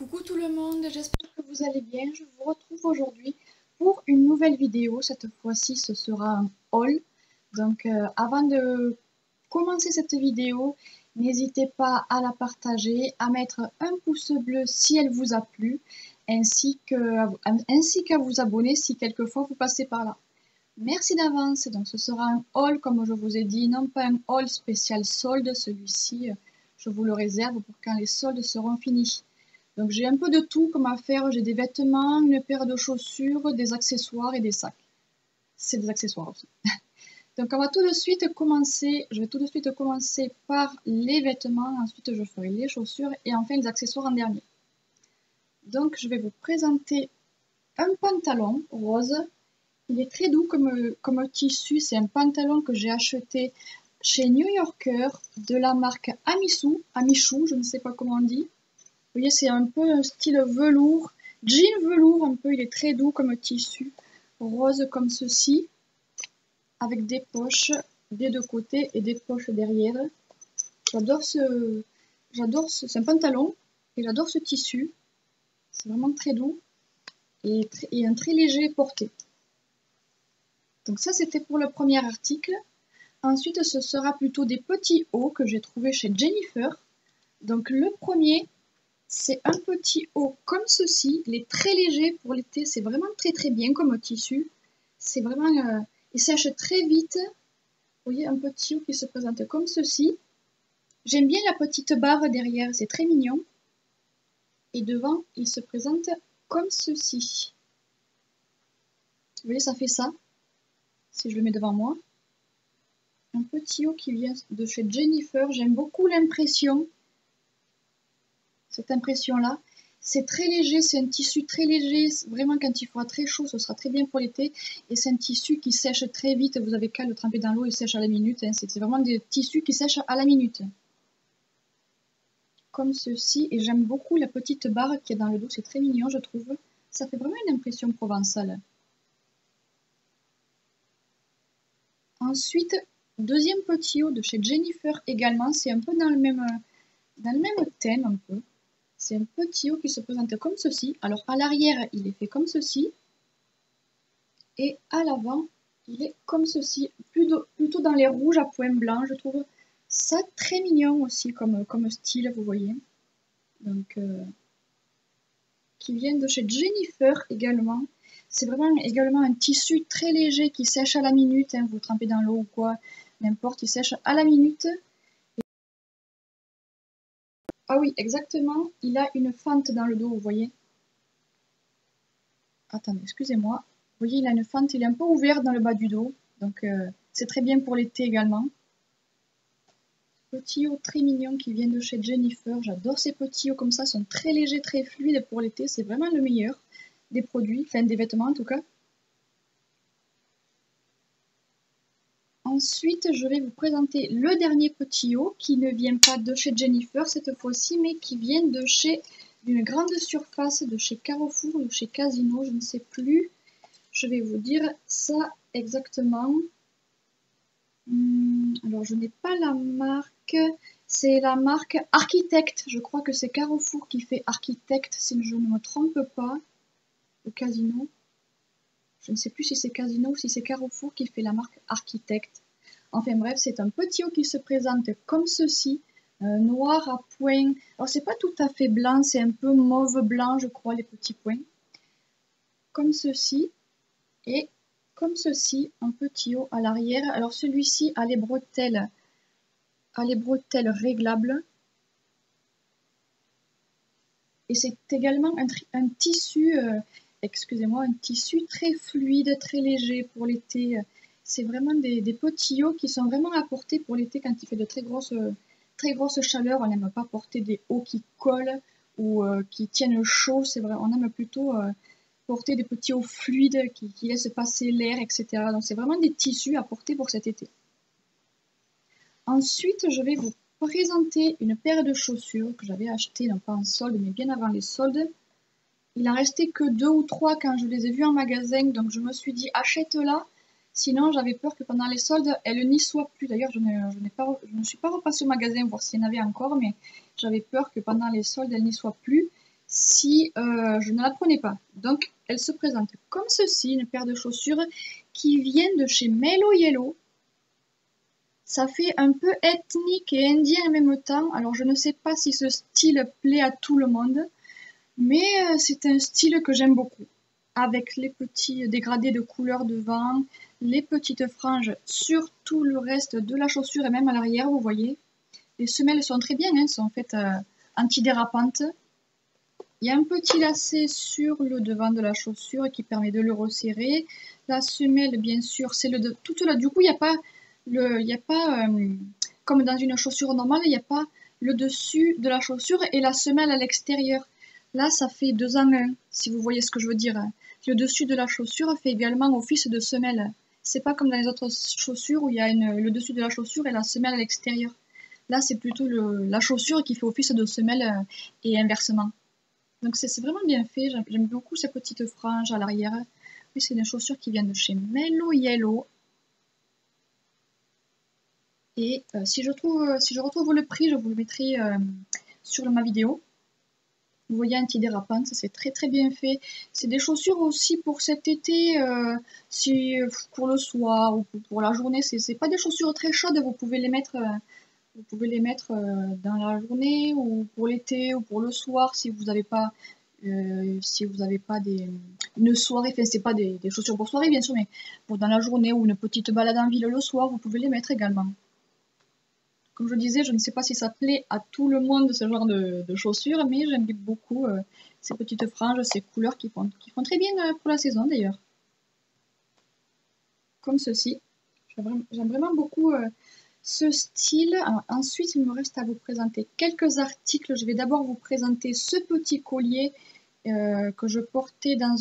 Coucou tout le monde, j'espère que vous allez bien. Je vous retrouve aujourd'hui pour une nouvelle vidéo. Cette fois-ci, ce sera un haul. Donc avant de commencer cette vidéo, n'hésitez pas à la partager, à mettre un pouce bleu si elle vous a plu, ainsi qu'à vous abonner si quelquefois vous passez par là. Merci d'avance. Donc ce sera un haul, comme je vous ai dit, non pas un haul spécial solde. Celui-ci, je vous le réserve pour quand les soldes seront finis. Donc j'ai un peu de tout comme affaire, j'ai des vêtements, une paire de chaussures, des accessoires et des sacs. C'est des accessoires aussi. Donc on va tout de suite commencer, je vais tout de suite commencer par les vêtements, ensuite je ferai les chaussures et enfin les accessoires en dernier. Donc je vais vous présenter un pantalon rose. Il est très doux comme tissu, c'est un pantalon que j'ai acheté chez New Yorker de la marque Amichou, je ne sais pas comment on dit. Vous voyez, c'est un peu un style velours, jean velours un peu, il est très doux comme tissu, rose comme ceci, avec des poches des deux côtés et des poches derrière. C'est un pantalon et j'adore ce tissu, c'est vraiment très doux et un très léger porté. Donc ça c'était pour le premier article. Ensuite ce sera plutôt des petits hauts que j'ai trouvé chez Jennifer. Donc le premier, c'est un petit haut comme ceci, il est très léger pour l'été, c'est vraiment très bien comme tissu. C'est vraiment, il sèche très vite. Vous voyez un petit haut qui se présente comme ceci. J'aime bien la petite barre derrière, c'est très mignon. Et devant, il se présente comme ceci. Vous voyez, ça fait ça, si je le mets devant moi. Un petit haut qui vient de chez Jennifer, j'aime beaucoup l'impression. Cette impression-là. C'est très léger, c'est un tissu très léger, vraiment quand il fera très chaud, ce sera très bien pour l'été. Et c'est un tissu qui sèche très vite, vous avez qu'à le tremper dans l'eau, il sèche à la minute. Hein. C'est vraiment des tissus qui sèchent à la minute. Comme ceci, et j'aime beaucoup la petite barre qui est dans le dos, c'est très mignon je trouve. Ça fait vraiment une impression provençale. Ensuite, deuxième petit haut de chez Jennifer également, c'est un peu dans le même thème un peu. C'est un petit haut qui se présente comme ceci. Alors à l'arrière, il est fait comme ceci. Et à l'avant, il est comme ceci. Plutôt dans les rouges à points blancs. Je trouve ça très mignon aussi comme style, vous voyez. Donc, qui vient de chez Jennifer également. C'est vraiment également un tissu très léger qui sèche à la minute. Hein, vous trempez dans l'eau ou quoi, n'importe, il sèche à la minute. Ah oui, exactement, il a une fente dans le dos, vous voyez. Attendez, excusez-moi. Vous voyez, il a une fente, il est un peu ouvert dans le bas du dos. Donc, c'est très bien pour l'été également. Petit haut très mignon qui vient de chez Jennifer. J'adore ces petits hauts comme ça, ils sont très légers, très fluides pour l'été. C'est vraiment le meilleur des produits, enfin des vêtements en tout cas. Ensuite, je vais vous présenter le dernier petit haut qui ne vient pas de chez Jennifer cette fois-ci, mais qui vient de chez une grande surface, de chez Carrefour ou chez Casino, je ne sais plus. Je vais vous dire ça exactement. Alors, je n'ai pas la marque. C'est la marque Architect. Je crois que c'est Carrefour qui fait Architect, si je ne me trompe pas. Ou Casino. Je ne sais plus si c'est Casino ou si c'est Carrefour qui fait la marque Architect. Enfin bref, c'est un petit haut qui se présente comme ceci. Noir à points. Alors, c'est pas tout à fait blanc, c'est un peu mauve blanc, je crois, les petits points. Comme ceci. Et comme ceci, un petit haut à l'arrière. Alors celui-ci a les bretelles réglables. Et c'est également un tissu, excusez-moi, un tissu très fluide, très léger pour l'été. C'est vraiment des petits hauts qui sont vraiment à porter pour l'été quand il fait de très grosses chaleurs. On n'aime pas porter des hauts qui collent ou qui tiennent chaud. C'est vrai, on aime plutôt porter des petits hauts fluides qui laissent passer l'air, etc. Donc c'est vraiment des tissus à porter pour cet été. Ensuite, je vais vous présenter une paire de chaussures que j'avais achetées, non pas en solde, mais bien avant les soldes. Il en restait que 2 ou 3 quand je les ai vues en magasin, donc je me suis dit achète-la. Sinon, j'avais peur que pendant les soldes, elles n'y soient plus. D'ailleurs, je ne suis pas repassée au magasin voir s'il y en avait encore, mais j'avais peur que pendant les soldes, elles n'y soient plus. si je ne la prenais pas. Donc elle se présente comme ceci, une paire de chaussures qui viennent de chez Mellow Yellow. Ça fait un peu ethnique et indien en même temps. Alors je ne sais pas si ce style plaît à tout le monde, mais c'est un style que j'aime beaucoup. Avec les petits dégradés de couleur devant, les petites franges sur tout le reste de la chaussure et même à l'arrière, vous voyez. Les semelles sont très bien, hein, sont faites antidérapantes. Il y a un petit lacet sur le devant de la chaussure qui permet de le resserrer. La semelle, bien sûr, c'est toute là. Du coup, il n'y a pas comme dans une chaussure normale, il n'y a pas le dessus de la chaussure et la semelle à l'extérieur. Là, ça fait 2 en 1, si vous voyez ce que je veux dire. Le dessus de la chaussure fait également office de semelle. C'est pas comme dans les autres chaussures où il y a le dessus de la chaussure et la semelle à l'extérieur. Là, c'est plutôt la chaussure qui fait office de semelle et inversement. Donc c'est vraiment bien fait, j'aime beaucoup ces petites franges à l'arrière. Oui, c'est une chaussure qui vient de chez Mellow Yellow. Et si je retrouve le prix, je vous le mettrai sur ma vidéo. Vous voyez, antidérapante, ça c'est très très bien fait. C'est des chaussures aussi pour cet été, pour le soir ou pour la journée. C'est pas des chaussures très chaudes, vous pouvez les mettre dans la journée ou pour l'été ou pour le soir si vous n'avez pas une soirée, enfin c'est pas des chaussures pour soirée bien sûr, mais pour dans la journée ou une petite balade en ville le soir, vous pouvez les mettre également. Comme je disais, je ne sais pas si ça plaît à tout le monde ce genre de chaussures, mais j'aime beaucoup ces petites franges, ces couleurs qui font très bien pour la saison d'ailleurs. Comme ceci. J'aime vraiment beaucoup ce style. Alors, ensuite, il me reste à vous présenter quelques articles. Je vais d'abord vous présenter ce petit collier que je portais dans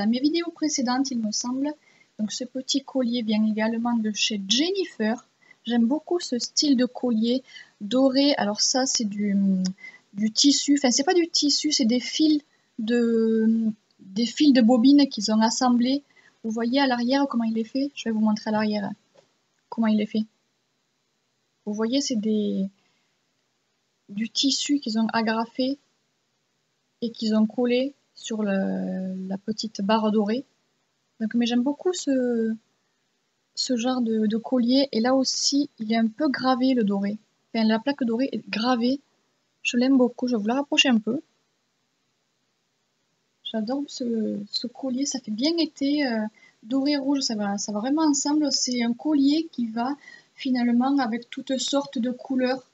mes vidéos précédentes, il me semble. Donc ce petit collier vient également de chez Jennifer. J'aime beaucoup ce style de collier doré. Alors ça, c'est du tissu. Enfin, c'est pas du tissu, c'est des fils de bobine qu'ils ont assemblés. Vous voyez à l'arrière comment il est fait? Je vais vous montrer à l'arrière comment il est fait. Vous voyez, c'est du tissu qu'ils ont agrafé et qu'ils ont collé sur la petite barre dorée. Donc, mais j'aime beaucoup ce genre de collier. Et là aussi, il est un peu gravé le doré. Enfin, la plaque dorée est gravée. Je l'aime beaucoup. Je vais vous la rapprocher un peu. J'adore ce collier. Ça fait bien été. Doré rouge, ça va vraiment ensemble. C'est un collier qui va finalement avec toutes sortes de couleurs.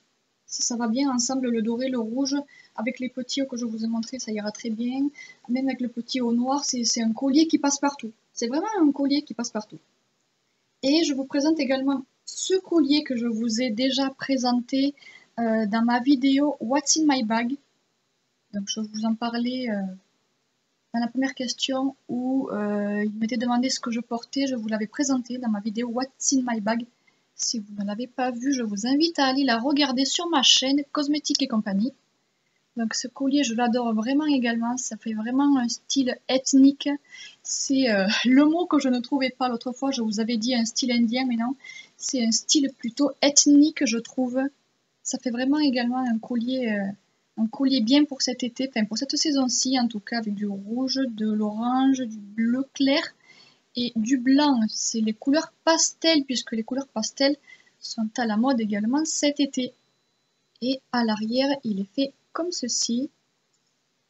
Ça va bien ensemble, le doré, le rouge, avec les petits que je vous ai montrés, ça ira très bien. Même avec le petit au noir, c'est un collier qui passe partout. C'est vraiment un collier qui passe partout. Et je vous présente également ce collier que je vous ai déjà présenté dans ma vidéo What's in my bag. Donc je vous en parlais dans la première question où il m'était demandé ce que je portais. Je vous l'avais présenté dans ma vidéo What's in my bag. Si vous ne l'avez pas vue, je vous invite à aller la regarder sur ma chaîne Cosmétique et compagnie. Donc ce collier, je l'adore vraiment également. Ça fait vraiment un style ethnique. C'est le mot que je ne trouvais pas l'autre fois. Je vous avais dit un style indien, mais non. C'est un style plutôt ethnique, je trouve. Ça fait vraiment également un collier bien pour cet été, enfin pour cette saison-ci en tout cas, avec du rouge, de l'orange, du bleu clair et du blanc. C'est les couleurs pastel, puisque les couleurs pastel sont à la mode également cet été. Et à l'arrière, il est fait comme ceci,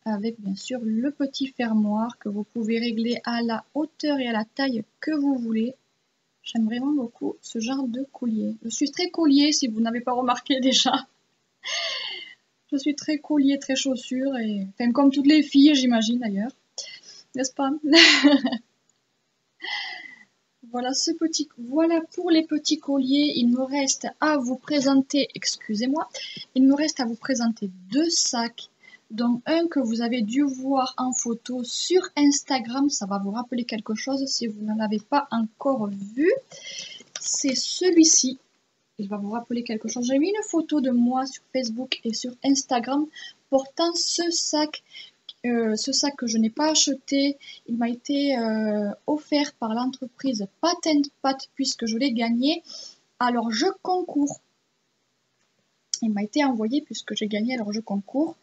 avec bien sûr le petit fermoir que vous pouvez régler à la hauteur et à la taille que vous voulez. J'aime vraiment beaucoup ce genre de collier. Je suis très collier, si vous n'avez pas remarqué déjà. Je suis très collier, très chaussure, et enfin comme toutes les filles, j'imagine d'ailleurs. N'est-ce pas? Voilà pour les petits colliers. Il me reste à vous présenter, excusez-moi, il me reste à vous présenter 2 sacs, dont un que vous avez dû voir en photo sur Instagram. Ça va vous rappeler quelque chose si vous n'en avez pas encore vu. C'est celui-ci. Il va vous rappeler quelque chose. J'ai mis une photo de moi sur Facebook et sur Instagram portant ce sac que je n'ai pas acheté. Il m'a été offert par l'entreprise Patent Pat puisque je l'ai gagné. Alors je concours. Il m'a été envoyé puisque j'ai gagné, alors je concours.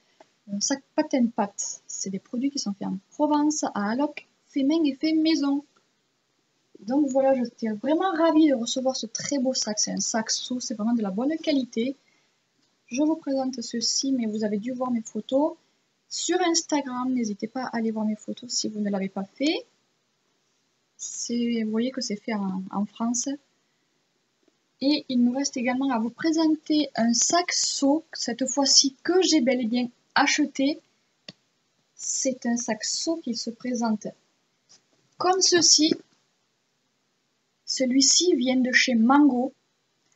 sac Patent Pat. C'est des produits qui sont faits en Provence, à Alloc, fait main et fait maison. Donc voilà, j'étais vraiment ravie de recevoir ce très beau sac. C'est un sac sous, c'est vraiment de la bonne qualité. Je vous présente ceci, mais vous avez dû voir mes photos sur Instagram. N'hésitez pas à aller voir mes photos si vous ne l'avez pas fait. Vous voyez que c'est fait en France. Et il me reste également à vous présenter un sac seau, cette fois-ci que j'ai bel et bien acheté. C'est un sac seau qui se présente comme ceci. Celui-ci vient de chez Mango.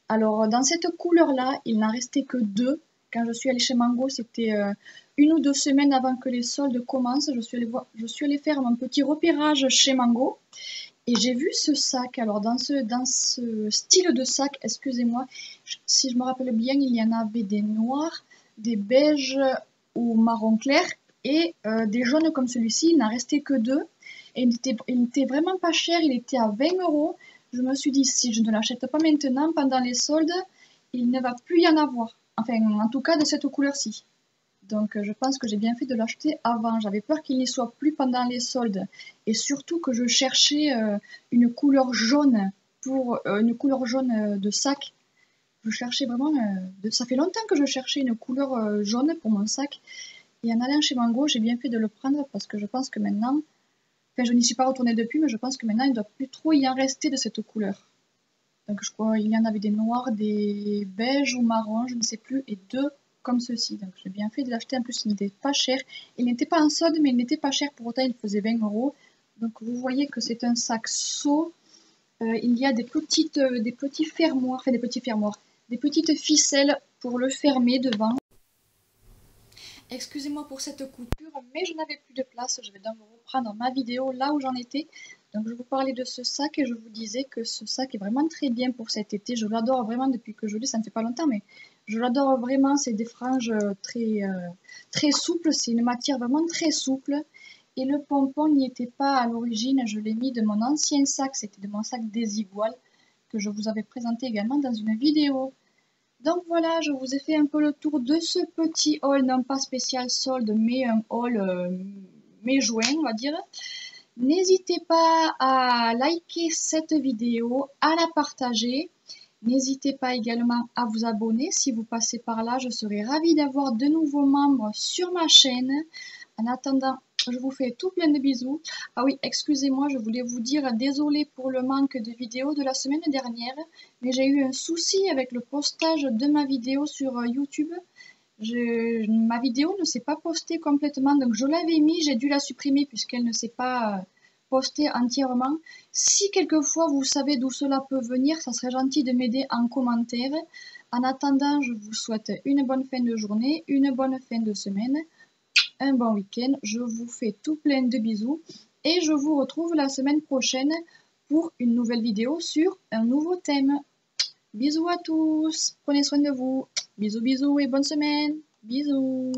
Alors dans cette couleur-là, il n'en restait que 2. Quand je suis allée chez Mango, c'était 1 ou 2 semaines avant que les soldes commencent. Je suis allée faire mon petit repérage chez Mango. Et j'ai vu ce sac. Alors dans ce style de sac, excusez-moi, si je me rappelle bien, il y en avait des noirs, des beiges ou marron clair et des jaunes comme celui-ci. Il n'en restait que 2. Et il était vraiment pas cher, il était à 20 €. Je me suis dit, si je ne l'achète pas maintenant, pendant les soldes, il ne va plus y en avoir. Enfin, en tout cas, de cette couleur-ci. Donc, je pense que j'ai bien fait de l'acheter avant. J'avais peur qu'il n'y soit plus pendant les soldes. Et surtout que je cherchais une couleur jaune pour une couleur jaune de sac. Je cherchais vraiment... ça fait longtemps que je cherchais une couleur jaune pour mon sac. Et en allant chez Mango, j'ai bien fait de le prendre parce que je pense que maintenant... Enfin, je n'y suis pas retournée depuis, mais je pense que maintenant, il ne doit plus trop y en rester de cette couleur. Donc, je crois qu'il y en avait des noirs, des beiges ou marrons, je ne sais plus, et 2 comme ceci. Donc, j'ai bien fait de l'acheter. En plus, il n'était pas cher. Il n'était pas en solde, mais il n'était pas cher. Pour autant, il faisait 20 €. Donc, vous voyez que c'est un sac seau. Il y a des petits fermoirs, enfin des petites ficelles pour le fermer devant. Excusez-moi pour cette coupure, mais je n'avais plus de place. Je vais donc reprendre ma vidéo là où j'en étais. Donc je vous parlais de ce sac et je vous disais que ce sac est vraiment très bien pour cet été. Je l'adore vraiment depuis que je l'ai, ça ne fait pas longtemps, mais je l'adore vraiment. C'est des franges très souples, c'est une matière vraiment très souple. Et le pompon n'y était pas à l'origine, je l'ai mis de mon ancien sac, c'était de mon sac Desigual, que je vous avais présenté également dans une vidéo. Donc voilà, je vous ai fait un peu le tour de ce petit haul, non pas spécial solde, mais un haul mai-juin, on va dire. N'hésitez pas à liker cette vidéo, à la partager. N'hésitez pas également à vous abonner si vous passez par là. Je serai ravie d'avoir de nouveaux membres sur ma chaîne. En attendant, je vous fais tout plein de bisous. Ah oui, excusez-moi, je voulais vous dire désolé pour le manque de vidéos de la semaine dernière, mais j'ai eu un souci avec le postage de ma vidéo sur YouTube. Ma vidéo ne s'est pas postée complètement, donc je l'avais mis, j'ai dû la supprimer puisqu'elle ne s'est pas postée entièrement. Si quelquefois vous savez d'où cela peut venir, ça serait gentil de m'aider en commentaire. En attendant, je vous souhaite une bonne fin de journée, une bonne fin de semaine, un bon week-end. Je vous fais tout plein de bisous et je vous retrouve la semaine prochaine pour une nouvelle vidéo sur un nouveau thème. Bisous à tous, prenez soin de vous. Bisous bisous et bonne semaine. Bisous.